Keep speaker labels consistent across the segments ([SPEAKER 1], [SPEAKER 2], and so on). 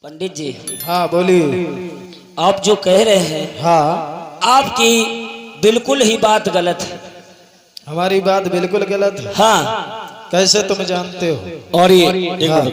[SPEAKER 1] पंडित जी,
[SPEAKER 2] हाँ बोलिए।
[SPEAKER 1] आप जो कह रहे हैं
[SPEAKER 2] हाँ
[SPEAKER 1] आपकी बिल्कुल ही बात गलत है।
[SPEAKER 2] हमारी बात बिल्कुल गलत है।
[SPEAKER 1] हाँ,
[SPEAKER 2] कैसे तुम जानते हो?
[SPEAKER 1] और ये
[SPEAKER 2] हाँ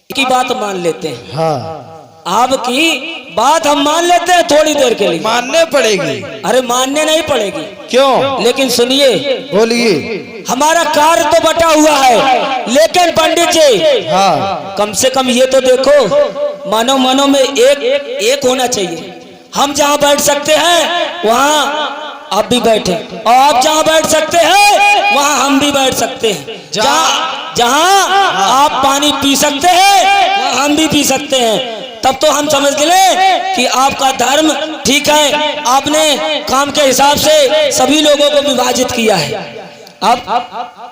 [SPEAKER 1] की बात मान लेते हैं,
[SPEAKER 2] हाँ
[SPEAKER 1] आपकी बात हम मान लेते हैं थोड़ी देर के लिए।
[SPEAKER 2] मानने पड़ेगी।
[SPEAKER 1] अरे मानने नहीं पड़ेगी,
[SPEAKER 2] क्यों?
[SPEAKER 1] लेकिन सुनिए,
[SPEAKER 2] बोलिए।
[SPEAKER 1] हमारा कार्य तो बटा हुआ है, लेकिन पंडित जी
[SPEAKER 2] हाँ
[SPEAKER 1] कम से कम ये तो देखो, मानो मानो में एक होना चाहिए। हम जहाँ बैठ सकते हैं वहाँ आप भी बैठे, और आप जहाँ बैठ सकते हैं वहाँ हम भी बैठ सकते हैं। जहाँ आप पानी पी सकते हैं वहाँ हम भी पी सकते हैं। तब तो हम समझ गए कि आपका धर्म ठीक है, आपने काम के हिसाब से सभी लोगों को विभाजित किया है। अब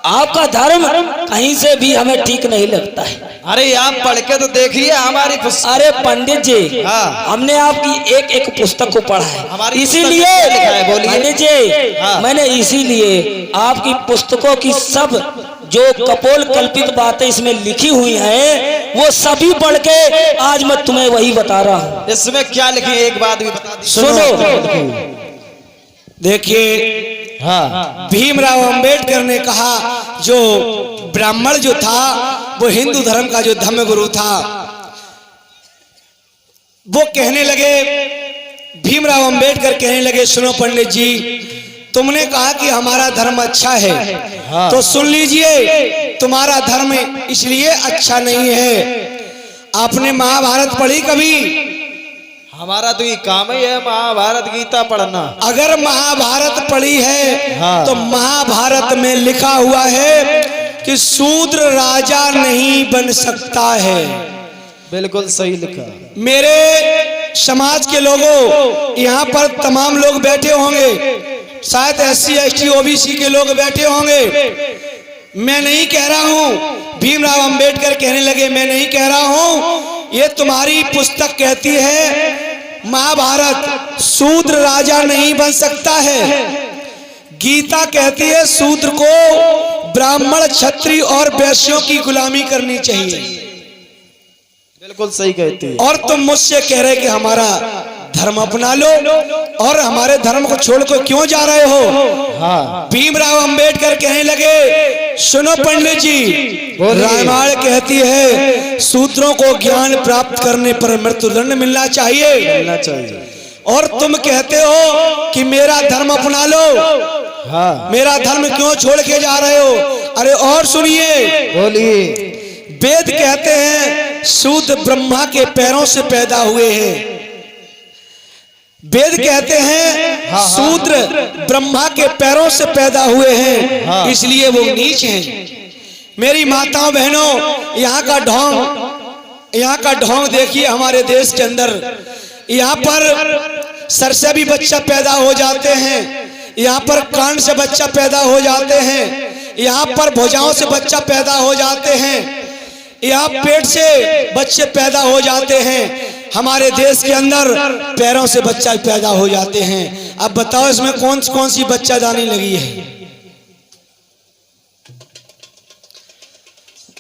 [SPEAKER 1] आपका धर्म कहीं से भी हमें ठीक नहीं लगता है।
[SPEAKER 2] अरे आप पढ़ के तो देखिए हमारी
[SPEAKER 1] अरे पंडित जी,
[SPEAKER 2] हाँ।
[SPEAKER 1] हमने आपकी एक एक पुस्तक को पढ़ा है,
[SPEAKER 2] हमारी
[SPEAKER 1] इसीलिए
[SPEAKER 2] पुस्तक में क्या लिखा है? बोलिए।
[SPEAKER 1] पंडित जी,
[SPEAKER 2] हाँ।
[SPEAKER 1] मैंने इसीलिए आपकी पुस्तकों की सब जो कपोल कल्पित बातें इसमें लिखी हुई हैं वो सभी पढ़ के आज मैं तुम्हें वही बता रहा हूँ।
[SPEAKER 2] इसमें क्या लिखी है एक बात भी बता दीजिए।
[SPEAKER 1] सुनो,
[SPEAKER 3] देखिए,
[SPEAKER 2] हाँ
[SPEAKER 3] भीमराव अंबेडकर ने कहा, जो ब्राह्मण जो था वो हिंदू धर्म का जो धर्मगुरु था, वो कहने लगे, भीमराव अंबेडकर कहने लगे, सुनो पंडित जी, तुमने कहा कि हमारा धर्म अच्छा है,
[SPEAKER 2] हाँ।
[SPEAKER 3] तो सुन लीजिए, तुम्हारा धर्म इसलिए अच्छा नहीं है। आपने महाभारत पढ़ी कभी?
[SPEAKER 2] हमारा तो ये काम ही है महाभारत गीता पढ़ना।
[SPEAKER 3] अगर महाभारत पढ़ी है
[SPEAKER 2] हाँ।
[SPEAKER 3] तो महाभारत में लिखा हुआ है कि शूद्र राजा नहीं बन सकता है।
[SPEAKER 2] बिल्कुल सही लिखा।
[SPEAKER 3] मेरे समाज के लोगों, यहाँ पर तमाम लोग बैठे होंगे, शायद SC ST OBC के लोग बैठे होंगे। मैं नहीं कह रहा हूँ, भीमराव अंबेडकर कहने लगे, मैं नहीं कह रहा हूँ, ये तुम्हारी पुस्तक कहती है महाभारत शूद्र राजा नहीं बन सकता है। गीता कहती है शूद्र को ब्राह्मण क्षत्रिय और वैश्यों की गुलामी करनी चाहिए।
[SPEAKER 2] बिल्कुल सही कहती है।
[SPEAKER 3] और तुम मुझसे कह रहे कि हमारा धर्म अपना लो, और हमारे धर्म को छोड़कर क्यों जा रहे हो?
[SPEAKER 2] हाँ
[SPEAKER 3] भीमराव अंबेडकर कहने लगे, सुनो पंडित जी,
[SPEAKER 2] बोलिए।
[SPEAKER 3] रामायण कहती है शूद्रों को ज्ञान प्राप्त करने पर मृत्युदंड मिलना चाहिए।
[SPEAKER 2] मिलना चाहिए।
[SPEAKER 3] और तुम कहते हो कि मेरा धर्म अपना लो,
[SPEAKER 2] हाँ
[SPEAKER 3] मेरा धर्म क्यों छोड़ के जा रहे हो? अरे और सुनिए,
[SPEAKER 2] बोलिए।
[SPEAKER 3] वेद कहते हैं शूद्र ब्रह्मा के पैरों से पैदा हुए हैं। वेद कहते हैं
[SPEAKER 2] हाँ।
[SPEAKER 3] शूद्र ब्रह्मा के पैरों से पैदा हुए हैं,
[SPEAKER 2] हाँ।
[SPEAKER 3] इसलिए वो नीच हैं। मेरी माताओं बहनों, यहाँ का ढोंग देखिए हमारे देश के अंदर। यहाँ पर सर से भी बच्चा पैदा हो जाते हैं, यहाँ पर कान से बच्चा पैदा हो जाते हैं, यहाँ पर भुजाओं से बच्चा पैदा हो जाते हैं, यहाँ पेट से बच्चे पैदा हो जाते हैं। हमारे देश के अंदर पैरों से बच्चा पैदा हो जाते हैं। अब बताओ इसमें कौन सी बच्चादानी लगी है?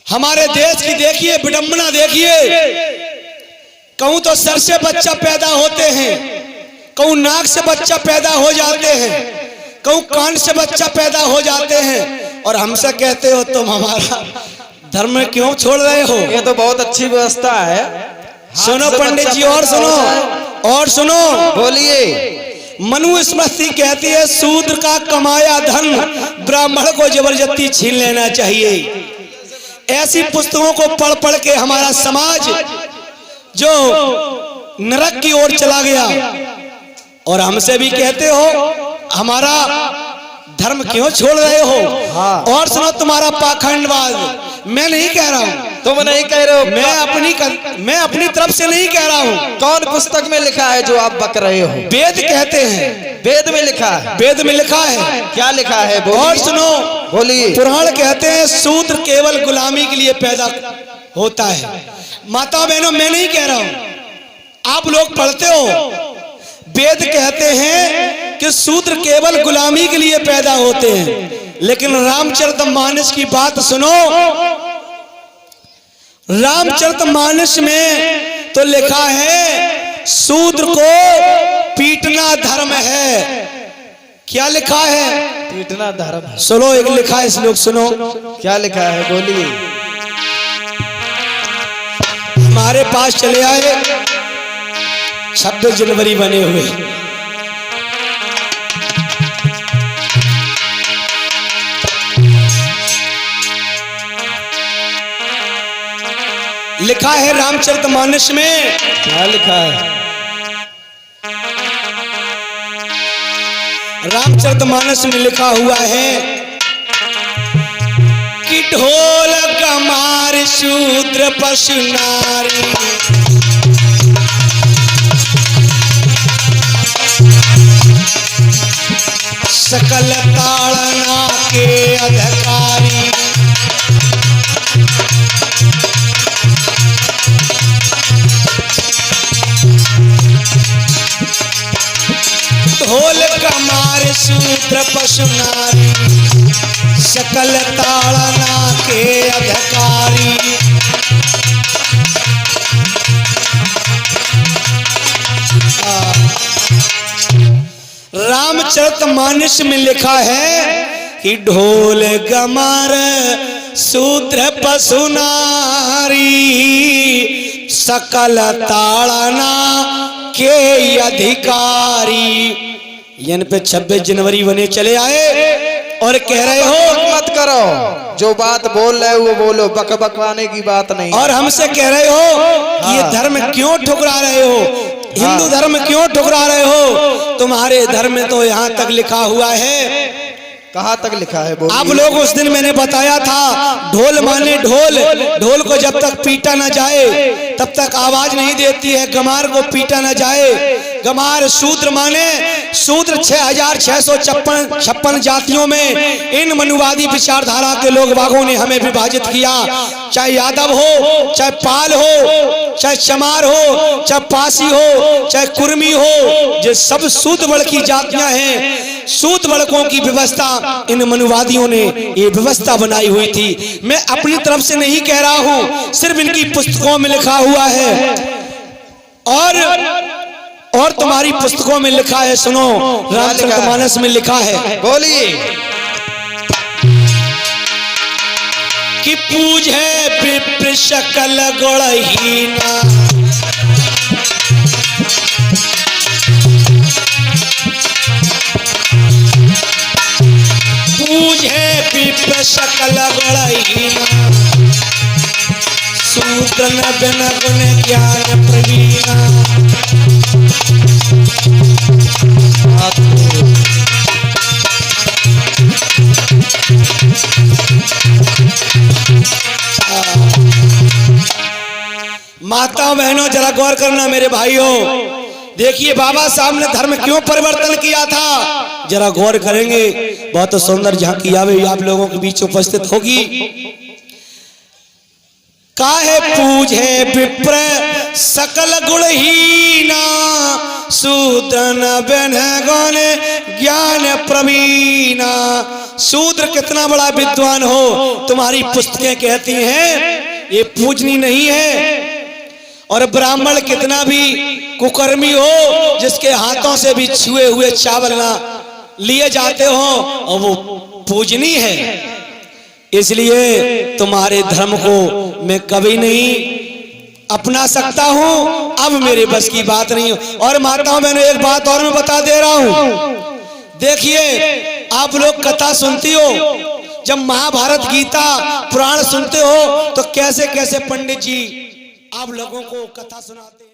[SPEAKER 3] हमारे देश की देखिए विडंबना देखिए, कहूं तो सर से बच्चा पैदा होते हैं, कहूं नाक से बच्चा पैदा हो जाते हैं, कहूं कान से बच्चा पैदा हो जाते हैं, और हमसे कहते हो तुम हमारा धर्म क्यों छोड़ रहे हो?
[SPEAKER 2] ये तो बहुत अच्छी व्यवस्था है।
[SPEAKER 3] सुनो पंडित जी, और सुनो,
[SPEAKER 2] बोलिए।
[SPEAKER 3] मनु स्मृति कहती है शूद्र का कमाया धन ब्राह्मण को जबरदस्ती छीन लेना चाहिए। ऐसी पुस्तकों को पढ़ पढ़ के हमारा समाज जो नरक की ओर चला गया। और हमसे भी कहते हो हमारा धर्म क्यों छोड़ रहे हो?
[SPEAKER 2] हाँ।
[SPEAKER 3] और सुनो तुम्हारा पाखंडवाद, मैं नहीं कह रहा हूँ,
[SPEAKER 2] तुम नहीं कह रहे हो,
[SPEAKER 3] मैं अपनी तरफ से नहीं कह रहा हूँ।
[SPEAKER 2] कौन पुस्तक में लिखा है जो आप बक रहे हो?
[SPEAKER 3] वेद कहते हैं,
[SPEAKER 2] वेद में लिखा है।
[SPEAKER 3] वेद में लिखा है।
[SPEAKER 2] क्या लिखा है? बोलिए।
[SPEAKER 3] और सुनो,
[SPEAKER 2] बोलिए।
[SPEAKER 3] पुराण कहते हैं शूद्र केवल गुलामी के लिए पैदा होता है। माता बहनों, मैं नहीं कह रहा हूं, आप लोग पढ़ते हो, वेद कहते हैं कि शूद्र केवल गुलामी के लिए पैदा होते हैं। लेकिन रामचरितमानस की बात सुनो, रामचरितमानस में तो लिखा है शूद्र को पीटना धर्म है। क्या लिखा है?
[SPEAKER 2] पीटना धर्म है।
[SPEAKER 3] सुनो, एक लिखा है श्लोक सुनो।
[SPEAKER 2] क्या लिखा है बोलिए।
[SPEAKER 3] हमारे पास चले आए 26 जनवरी बने हुए। लिखा है रामचरितमानस में।
[SPEAKER 2] क्या लिखा है?
[SPEAKER 3] रामचरितमानस में लिखा हुआ है कि ढोल कमार शूद्र पशु नारी, सकल ताड़ना के अधिकारी, ढोल कमार शूद्र पशु नारी, सकल ताड़ना के अधिकारी। रामचरितमानस में लिखा है कि ढोल गमार शूद्र पशु नारी, सकल ताड़ना के अधिकारी। इन पे 26 जनवरी बने चले आए और कह रहे हो
[SPEAKER 2] मत करो, जो बात बोल रहे हो वो बोलो, बक बकवाने की बात नहीं।
[SPEAKER 3] और हमसे कह रहे हो कि ये धर्म क्यों ठुकरा रहे हो, हिंदू धर्म क्यों ठुकरा रहे हो? तुम्हारे धर्म में तो यहाँ तक लिखा हुआ है।
[SPEAKER 2] कहाँ तक लिखा है बोलिए।
[SPEAKER 3] आप लोग उस दिन मैंने बताया था ढोल माने ढोल, ढोल को जब तक पीटा न जाए तब तक आवाज नहीं देती है। गमार को पीटा न जाए। गमार शूद्र माने शूद्र 6656 जातियों में इन मनुवादी विचारधारा के लोग बागों ने हमें विभाजित किया। चाहे यादव हो, चाहे पाल हो, चाहे चमार हो, चाहे पासी हो, चाहे कुर्मी हो, ये सब शूद्र वर्ग की जातियां हैं। शूद्र वर्गों की व्यवस्था इन मनुवादियों ने ये व्यवस्था बनाई हुई थी। मैं अपनी तरफ से नहीं कह रहा हूं, सिर्फ इनकी पुस्तकों में लिखा हुआ है। और तुम्हारी पुस्तकों में लिखा है। सुनो, रामचरितमानस में लिखा है,
[SPEAKER 2] बोलिए
[SPEAKER 3] कि पूजे विप्र सकल गुणहीना, पूजे विप्र सकल गुणहीना, सूत्र न बिन गुण ज्ञान प्रवीणा। माता बहनों जरा गौर करना मेरे भाइयों, देखिए बाबा साहब ने धर्म क्यों परिवर्तन किया था, जरा गौर करेंगे। बहुत सुंदर झांकी आवे आप लोगों के बीच उपस्थित होगी। काहे पूजे विप्र सकल गुणहीना, शूद्र न बिन गुण ज्ञान प्रवीणा। शूद्र कितना बड़ा विद्वान हो, तुम्हारी पुस्तकें कहती हैं ये पूजनी नहीं है। और ब्राह्मण कितना भी कुकर्मी हो, जिसके हाथों से भी छुए हुए चावल ना लिए जाते हो, और वो पूजनी है। इसलिए तुम्हारे धर्म को मैं कभी नहीं अपना सकता हूं, अब मेरे बस की बात नहीं। और माताओं मैंने एक बात और मैं बता दे रहा हूं, देखिए आप लोग कथा सुनती हो, जब महाभारत गीता पुराण सुनते हो तो कैसे कैसे पंडित जी आप लोगों को कथा सुनाते हैं।